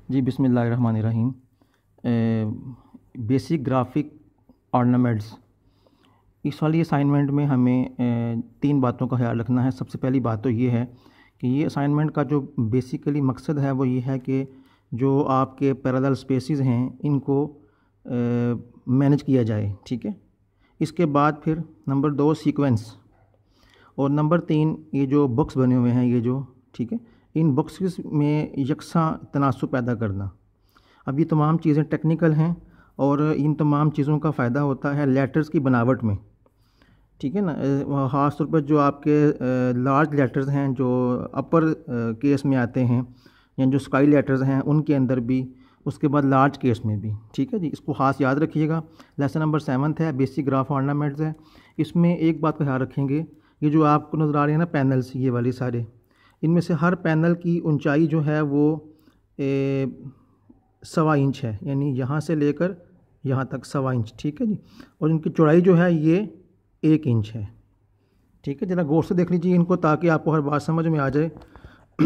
जी बिस्मिल्लाहिर्रहमानिर्रहीम। Basic graphic ornaments, इस वाली असाइनमेंट में हमें तीन बातों का ख्याल रखना है। सबसे पहली बात तो ये है कि ये असाइनमेंट का जो बेसिकली मकसद है वो ये है कि जो आपके पैरेलल स्पेसेस हैं इनको मैनेज किया जाए, ठीक है। इसके बाद फिर नंबर 2 सीक्वेंस, और नंबर 3 ये जो बॉक्स बने हुए हैं ये जो, ठीक है, इन बॉक्सेस में यकसा तनासुब पैदा करना। अब ये तमाम चीज़ें टेक्निकल हैं और इन तमाम चीज़ों का फ़ायदा होता है लेटर्स की बनावट में, ठीक है ना। ख़ास तौर पर जो आपके लार्ज लेटर्स हैं जो अपर केस में आते हैं, या जो स्काई लेटर्स हैं उनके अंदर भी, उसके बाद लार्ज केस में भी, ठीक है जी। इसको ख़ास याद रखिएगा। लेसन नंबर 7 है, बेसिक ग्राफ ऑर्नामेंट्स है। इसमें एक बात का ख्याल रखेंगे, ये जो आपको नज़र आ रहे हैं ना पैनल्स, ये वाले सारे, इनमें से हर पैनल की ऊंचाई जो है वो 1.25 इंच है, यानी यहाँ से लेकर यहाँ तक 1.25 इंच, ठीक है जी। और इनकी चौड़ाई जो है ये 1 इंच है, ठीक है। ज़रा गौर से देख लीजिए इनको ताकि आपको हर बात समझ में आ जाए।